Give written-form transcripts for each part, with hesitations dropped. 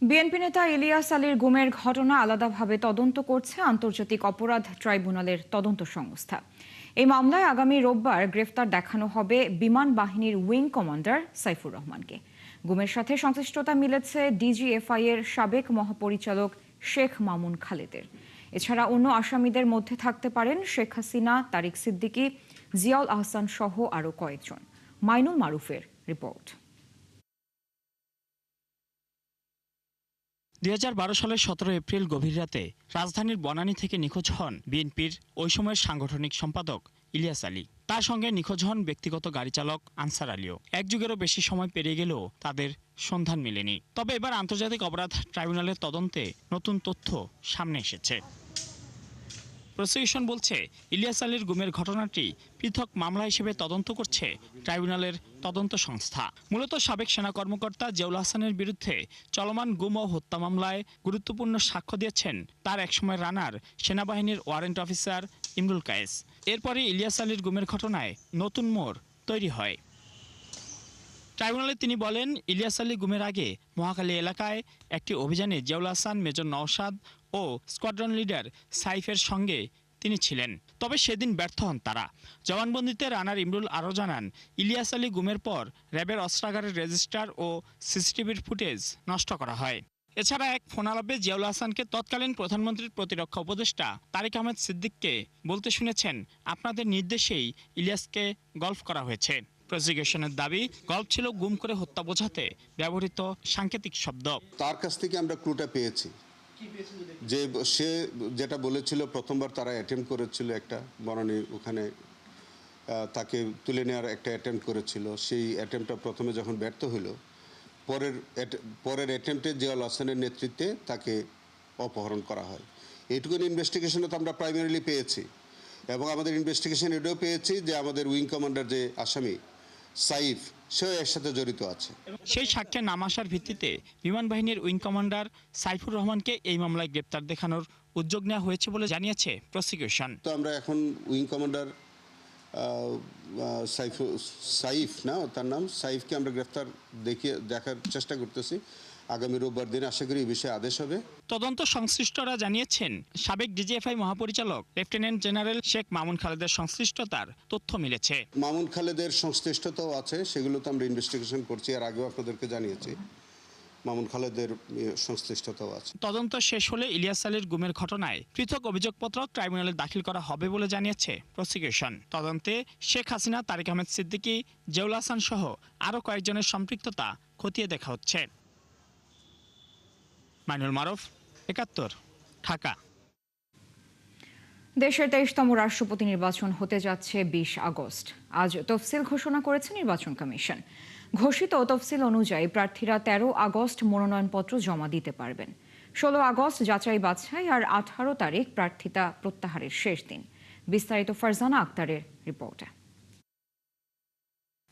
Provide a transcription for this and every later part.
BNP নেতা ইলিয়াস আলীর গুমের ঘটনা আলাদাভাবে তদন্ত করছে আন্তর্জাতিক অপরাধ ট্রাইব্যুনালের তদন্ত সংস্থা। এই মামলায় আগামী রোববার গ্রেফতার দেখানো হবে বিমান বাহিনীর উইং কমান্ডার সাইফুর রহমানকে। গুমের সাথে সংশ্লিষ্টতা মিলেছে ডিজিএফআই এর সাবেক মহাপরিচালক শেখ মামুন খালেদের। এছাড়া অন্য আসামিদের মধ্যে থাকতে পারেন শেখ হাসিনা, তারিক সিদ্দিকী, জিয়াউল আহসান সহ আরও কয়েকজন। মাইনুল মারুফের রিপোর্ট। 2012 সালের 17 এপ্রিল গভীর রাতে রাজধানীর বনানী থেকে নিখোঁজ হন বিএনপির ওই সময়ের সাংগঠনিক সম্পাদক ইলিয়াস আলী। তার সঙ্গে নিখোঁজ হন ব্যক্তিগত গাড়ি চালক আনসার আলীও। এক যুগেরও বেশি সময় পেরিয়ে গেলেও তাদের সন্ধান মেলেনি। তবে এবার আন্তর্জাতিক অপরাধ ট্রাইব্যুনালের তদন্তে নতুন তথ্য সামনে এসেছে। প্রসিকিউশন বলছে, ইলিয়াস আলীর গুমের ঘটনাটি পৃথক মামলা হিসেবে তদন্ত করছে ট্রাইব্যুনালের তদন্ত সংস্থা। মূলত সাবেক সেনা কর্মকর্তা জিয়াউল আহসানের বিরুদ্ধে চলমান গুম ও হত্যা মামলায় গুরুত্বপূর্ণ সাক্ষ্য দিয়েছেন তার একসময় রানার সেনাবাহিনীর ওয়ারেন্ট অফিসার ইমরুল কায়েস। এরপরে ইলিয়াস আলীর গুমের ঘটনায় নতুন মোড় তৈরি হয়। ট্রাইব্যুনালে তিনি বলেন, ইলিয়াস আলী গুমের আগে মহাখালী এলাকায় একটি অভিযানে জিয়াউল আহসান, মেজর নওশাদ ও স্কোয়াড্রন লিডার সাইফের সঙ্গে তিনি ছিলেন। তবে সেদিন ব্যর্থ হন তারা। জবানবন্দিতে রানার ইমরুল আরও জানান, ইলিয়াস আলী গুমের পর র্যাবের অস্ত্রাগারের রেজিস্টার ও সিসিটিভির ফুটেজ নষ্ট করা হয়। এছাড়া এক ফোনালাপে জিয়াউল আহসানকে তৎকালীন প্রধানমন্ত্রীর প্রতিরক্ষা উপদেষ্টা তারিক আহমেদ সিদ্দিককে বলতে শুনেছেন, আপনাদের নির্দেশেই ইলিয়াসকে গল্ফ করা হয়েছে। প্রসিকিউশনের দাবি, গল্প ছিল গুম করে হত্যা বোঝাতে ব্যবহৃত সাংকেতিক শব্দ। তার কাছ থেকে আমরা ক্লুটা পেয়েছি যে সে যেটা বলেছিল, প্রথমবার তারা অ্যাটেম্প্ট করেছিল একটা বনানী, ওখানে তাকে তুলে নেওয়ার একটা অ্যাটেম্প্ট করেছিল। সেই অ্যাটেম্প্টটা প্রথমে যখন ব্যর্থ হলো, পরের অ্যাটেম্প্টে জিয়াউল আহসানের নেতৃত্বে তাকে অপহরণ করা হয়। এইটুকুন ইনভেস্টিগেশনে তো আমরা প্রাইমারিলি পেয়েছি, এবং আমাদের ইনভেস্টিগেশন এটাও পেয়েছি যে আমাদের উইং কমান্ডার যে আসামি সাইফ, সেও এর সাথে জড়িত আছে। সেই সাক্ষ্যের নাম আসার ভিত্তিতে বিমান বাহিনীর উইং কমান্ডার সাইফুর রহমানকে এই মামলায় গ্রেপ্তার দেখানোর উদ্যোগ নেওয়া হয়েছে বলে জানিয়েছে প্রসিকিউশন। তো আমরা এখন উইং কমান্ডার সাইফ না, তার নাম সাইফকে আমরা গ্রেপ্তার দেখার চেষ্টা করতেছি। আগামী রোববার দিন আশা করি এই বিষয়ে আদেশ হবে। তদন্ত সংশ্লিষ্টরা জানিয়েছেন, সাবেক ডিজিএফআই মহাপরিচালক লেফটেন্যান্ট জেনারেল শেখ মামুন খালেদের সংশ্লিষ্টতার তথ্য মিলেছে। মামুন খালেদের সংশ্লিষ্টতাও আছে, সেগুলো তো আমরা ইনভেস্টিগেশন করছি, আর আগেও আপনাদেরকে জানিয়েছি মামুন খালেদের সংশ্লিষ্টতাও আছে। তদন্ত শেষ হলে ইলিয়াস আলীর গুমের ঘটনায় পৃথক অভিযোগপত্র ট্রাইব্যুনালে দাখিল করা হবে বলে জানিয়েছে প্রসিকিউশন। তদন্তে শেখ হাসিনা, তারিক আহমেদ সিদ্দিকী, জিয়াউল আহসান সহ আরও কয়েকজনের সম্পৃক্ততা খতিয়ে দেখা হচ্ছে। মাইনুল মারুফ, ৭১, ঢাকা। দেশের ২৩তম রাষ্ট্রপতি নির্বাচন হতে যাচ্ছে ২০ আগস্ট। আজ তফসিল ঘোষণা করেছে নির্বাচন কমিশন। ঘোষিত তফসিল অনুযায়ী প্রার্থীরা ১৩ আগস্ট মনোনয়নপত্র জমা দিতে পারবেন। ১৬ আগস্ট যাচাই বাছাই আর ১৮ তারিখ প্রার্থিতা প্রত্যাহারের শেষ দিন। বিস্তারিত ফারজানা আক্তারের রিপোর্টে।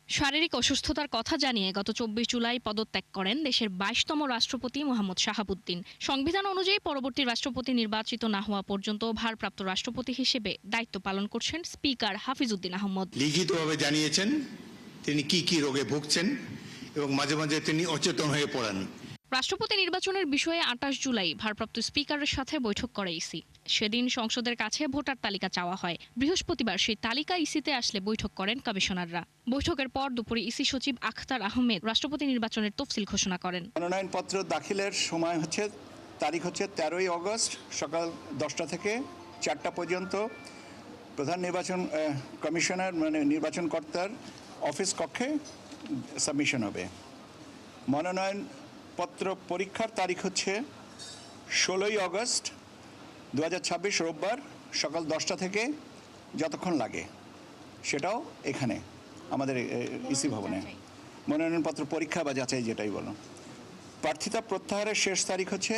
শারীরিক অসুস্থতার কথা জানিয়ে গত ২৪ জুলাই পদত্যাগ করেন দেশের ২২তম রাষ্ট্রপতি মোহাম্মদ শাহাবুদ্দিন। সংবিধান অনুযায়ী পরবর্তী রাষ্ট্রপতি নির্বাচিত না হওয়া পর্যন্ত ভারপ্রাপ্ত রাষ্ট্রপতি হিসেবে দায়িত্ব পালন করছেন স্পিকার হাফিজউদ্দিন আহমদ। লিখিতভাবে জানিয়েছেন তিনি কি রোগে ভুগছেন এবং মাঝে মাঝে তিনি অচেতন হয়ে পড়েন। রাষ্ট্রপতি নির্বাচনের বিষয়ে ২৮ জুলাই ভারপ্রাপ্ত স্পিকারের সাথে বৈঠক করে ইসি। সেদিন সংসদের কাছে ভোটার তালিকা চাওয়া হয়। বৃহস্পতিবার সেই তালিকা ইসিতে আসলে বৈঠক করেন কমিশনাররা। বৈঠকের পর দুপুরে ইসি সচিব আখতার আহমেদ রাষ্ট্রপতি নির্বাচনের তফসিল ঘোষণা করেন। মনোনয়নপত্র দাখিলের সময় তারিখ হচ্ছে ১৩ই আগস্ট সকাল 10টা থেকে 4টা পর্যন্ত। প্রধান নির্বাচন কমিশনার নির্বাচন কর্তার অফিস কক্ষে সাবমিশন হবে। মনোনয়নপত্র পরীক্ষার তারিখ হচ্ছে 16ই আগস্ট 2026 রোববার সকাল 10টা থেকে যতক্ষণ লাগে, সেটাও এখানে আমাদের ইসি ভবনে। মনোনয়নপত্র পরীক্ষা বা যাচাই যেটাই বলো। প্রার্থিতা প্রত্যাহারের শেষ তারিখ হচ্ছে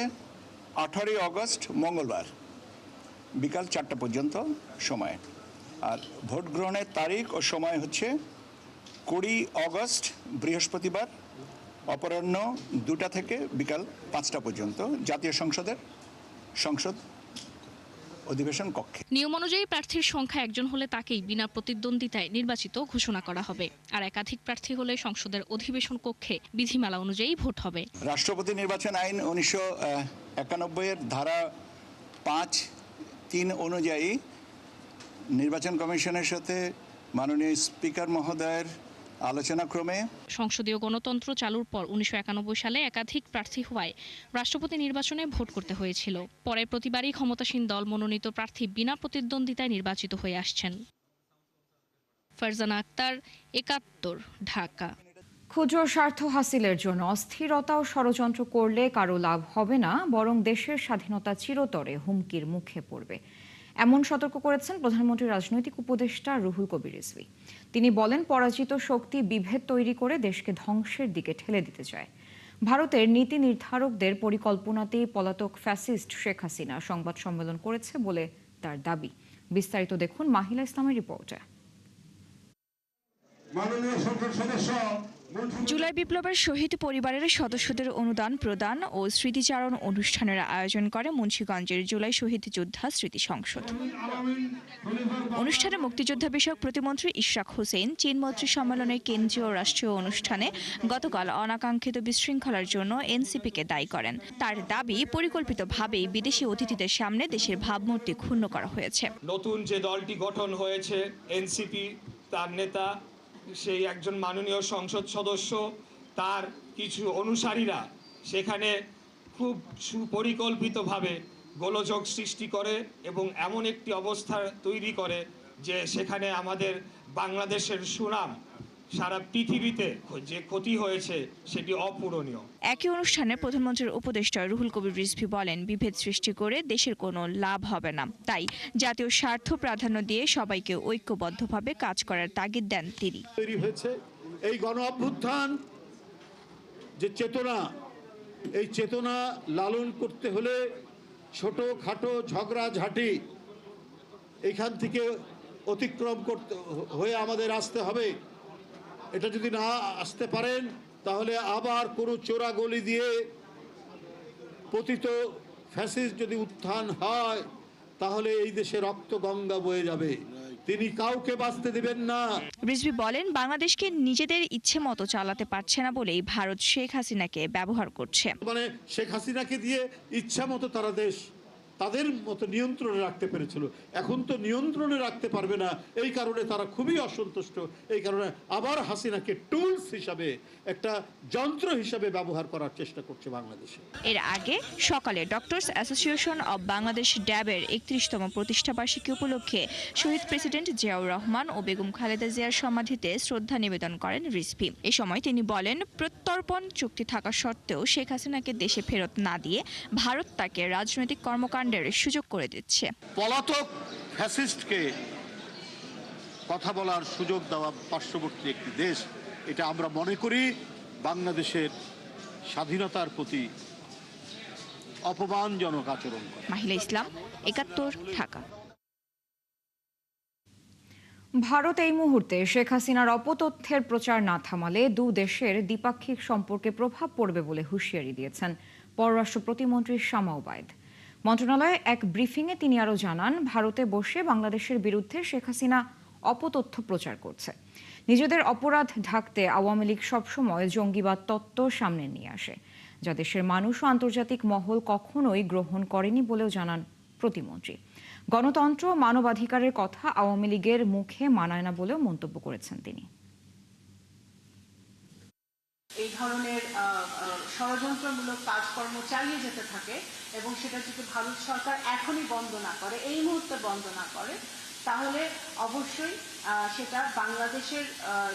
18ই আগস্ট মঙ্গলবার বিকাল 4টা পর্যন্ত সময়। আর ভোট গ্রহণের তারিখ ও সময় হচ্ছে 20 আগস্ট বৃহস্পতিবার অপরাহ্ন 2টা থেকে বিকাল 5টা পর্যন্ত জাতীয় সংসদ অধিবেশন কক্ষে। নিয়ম অনুযায়ী প্রার্থীর সংখ্যা একজন হলে তাকেই বিনা প্রতিদ্বন্দ্বিতায় নির্বাচিত ঘোষণা করা হবে, আর একাধিক প্রার্থী হলে সংসদের অধিবেশন কক্ষে বিধিমালা অনুযায়ী ভোট হবে। রাষ্ট্রপতি নির্বাচন আইন 1991 এর ধারা 5(3) অনুযায়ী নির্বাচন কমিশনের সাথে মাননীয় স্পিকার মহোদয়ের আলোচনাক্রমে সংসদীয় গণতন্ত্র চালুর পর 1991 সালে একাধিক প্রার্থী হওয়ায় রাষ্ট্রপতি নির্বাচনে ভোট করতে হয়েছিল। পরে প্রতিবারই ক্ষমতাসীন দল মনোনীত প্রার্থী বিনা প্রতিদ্বন্দ্বিতায় নির্বাচিত হয়ে আসছেন। ফারজানা আক্তার, 71, ঢাকা। ক্ষুদ্র স্বার্থ হাসিলের জন্য অস্থিরতা ও ষড়যন্ত্র করলে কারো লাভ হবে না, বরং দেশের স্বাধীনতা চিরতরে হুমকির মুখে পড়বে, এমন সতর্ক করেছেন প্রধানমন্ত্রীর রাজনৈতিক উপদেষ্টা রুহুল কবির রিজভী। তিনি বলেন, পরাজিত শক্তি বিভেদ তৈরি করে দেশকে ধ্বংসের দিকে ঠেলে দিতে চায়। ভারতের নীতি নির্ধারকদের পরিকল্পনাতেই পলাতক ফ্যাসিস্ট শেখ হাসিনা সংবাদ সম্মেলন করেছে বলে তার দাবি। বিস্তারিত দেখুন মাহিলা ইসলামের রিপোর্টে। জুলাই বিপ্লবের শহীদ পরিবারের সদস্যদের অনুদান প্রদান ও স্মৃতিচারণ অনুষ্ঠানের আয়োজন করে মুন্সিগঞ্জের জুলাই শহীদ যোদ্ধা স্মৃতি সংসদ। অনুষ্ঠানে মুক্তিযোদ্ধা বিষয়ক প্রতিমন্ত্রী ইশরাক হোসেন চীন মৈত্রী সম্মেলনের কেন্দ্রীয় রাষ্ট্রীয় অনুষ্ঠানে গতকাল অনাকাঙ্ক্ষিত বিশৃঙ্খলার জন্য এনসিপিকে দায়ী করেন। তার দাবি, পরিকল্পিতভাবেই বিদেশি অতিথিদের সামনে দেশের ভাবমূর্তি ক্ষুণ্ণ করা হয়েছে। নতুন যে দলটি গঠন হয়েছে এনসিপি, তার নেতা সেই একজন মাননীয় সংসদ সদস্য, তার কিছু অনুসারীরা সেখানে খুব সুপরিকল্পিতভাবে গোলযোগ সৃষ্টি করে এবং এমন একটি অবস্থা তৈরি করে যে সেখানে আমাদের বাংলাদেশের সুনাম সারা পৃথিবীতে যে ক্ষতি হয়েছে সেটি অপূরণীয়। একই অনুষ্ঠানে প্রধানমন্ত্রীর উপদেষ্টা রুহুল কবির রিজভী বলেন, বিভেদ সৃষ্টি করে দেশের কোনো লাভ হবে না, তাই জাতীয় স্বার্থ প্রাধান্য দিয়ে সবাইকে ঐক্যবদ্ধভাবে কাজ করার তাগিদ দেন তিনি। তৈরি হয়েছে এই গণ অভ্যুত্থান যে চেতনা, এই চেতনা লালন করতে হলে ছোটখাটো ঝগড়াঝাঁটি এখান থেকে অতিক্রম করতে হয়ে আমাদের আসতে হবে। এটা যদি না আসতে পারেন তাহলে আবার কোনো চোরা গলি দিয়ে পতিত ফ্যাসিস্ট যদি উত্থান হয় তাহলে এই দেশে রক্ত গঙ্গা বয়ে যাবে। তিনি কাউকে বাঁচতে দিবেন না। রিজভী বলেন, বাংলাদেশকে নিজেদের ইচ্ছে মতো চালাতে পারছে না বলেই ভারত শেখ হাসিনাকে ব্যবহার করছে। মানে শেখ হাসিনাকে দিয়ে ইচ্ছা মতো তারা দেশ তাদের মতো নিয়ন্ত্রণে রাখতে পেরেছিল, এখন তো নিয়ন্ত্রণে রাখতে পারবে না। এই কারণে তারা খুবই অসন্তুষ্ট। এই কারণে আবার হাসিনাকে টুলস হিসাবে, একটা যন্ত্র হিসাবে ব্যবহার করার চেষ্টা করছে বাংলাদেশে। এর আগে সকালে ডক্টরস অ্যাসোসিয়েশন অব বাংলাদেশ ড্যাবের 31তম প্রতিষ্ঠাবার্ষিকী উপলক্ষে শহীদ প্রেসিডেন্ট জিয়াউর রহমান ও বেগম খালেদা জিয়ার সমাধিতে শ্রদ্ধা নিবেদন করেন রিজভী। এ সময় তিনি বলেন, প্রত্যর্পণ চুক্তি থাকা সত্ত্বেও শেখ হাসিনাকে দেশে ফেরত না দিয়ে ভারত তাকে রাজনৈতিক কর্মকাণ্ড সুযোগ করে দিচ্ছে। পলাতক ফ্যাসিস্টকে কথা বলার সুযোগ দেওয়া পার্শ্ববর্তী একটি দেশ, এটা আমরা মনে করি বাংলাদেশের স্বাধীনতার প্রতি অপমানজনক আচরণ করে। মাহিলা ইসলাম, 71, ঢাকা। ভারত এই মুহূর্তে শেখ হাসিনার অপতথ্যের প্রচার না থামালে দু দেশের দ্বিপাক্ষিক সম্পর্কে প্রভাব পড়বে বলে হুঁশিয়ারি দিয়েছেন পররাষ্ট্র প্রতিমন্ত্রী শামা ওবায়দ। মন্ত্রণালয়ে এক ব্রিফিংয়ে তিনি আরও জানান, ভারতে বসে বাংলাদেশের বিরুদ্ধে শেখ হাসিনা অপতথ্য প্রচার করছে। নিজেদের অপরাধ ঢাকতে আওয়ামী লীগ সবসময় জঙ্গিবাদ তত্ত্ব সামনে নিয়ে আসে, যা দেশের মানুষ ও আন্তর্জাতিক মহল কখনোই গ্রহণ করেনি বলেও জানান প্রতিমন্ত্রী। গণতন্ত্র, মানবাধিকারের কথা আওয়ামী লীগের মুখে মানায় না বলেও মন্তব্য করেছেন তিনি। এই ধরনের ষড়যন্ত্রমূলক কাজকর্ম চালিয়ে যেতে থাকে এবং সেটা যদি ভারত সরকার এখনই বন্ধ না করে, এই মুহূর্তে বন্ধ না করে, তাহলে অবশ্যই সেটা বাংলাদেশের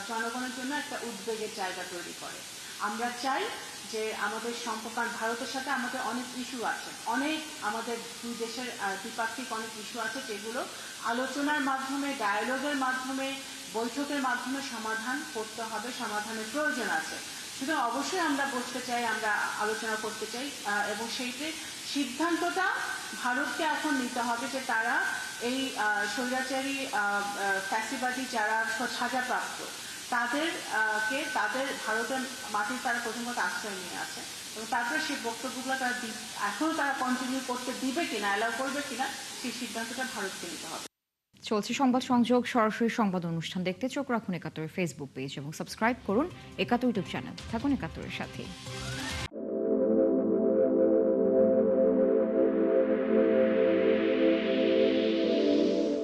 জনগণের জন্য একটা উদ্বেগের জায়গা তৈরি করে। আমরা চাই যে আমাদের সম্পর্ক, ভারতের সাথে আমাদের অনেক ইস্যু আছে, আমাদের দুই দেশের দ্বিপাক্ষিক অনেক ইস্যু আছে যেগুলো আলোচনার মাধ্যমে, ডায়ালগের মাধ্যমে, বৈঠকের মাধ্যমে সমাধান করতে হবে, সমাধানের প্রয়োজন আছে। সুতরাং অবশ্যই আমরা বসতে চাই, আমরা আলোচনা করতে চাই এবং সেইটি সিদ্ধান্তটা ভারতকে এখন নিতে হবে যে তারা এই স্বৈরাচারী ফ্যাসিবাদী যারা সাজাপ্রাপ্ত তাদের ভারতের মাটির তারা প্রথমত আশ্রয় নিয়ে আছে এবং তারপরে সেই বক্তব্যগুলো তারা এখনও তারা কন্টিনিউ করতে দিবে কিনা, অ্যালাউ করবে কিনা, সেই সিদ্ধান্তটা ভারতকে নিতে হবে। চলছে সংবাদ সংযোগ, সরাসরি সংবাদ অনুষ্ঠান দেখতে চোখ রাখুন ৭১ ফেসবুক পেজ এবং সাবস্ক্রাইব করুন ৭১ ইউটিউব চ্যানেল। থাকুন ৭১-এর সাথে।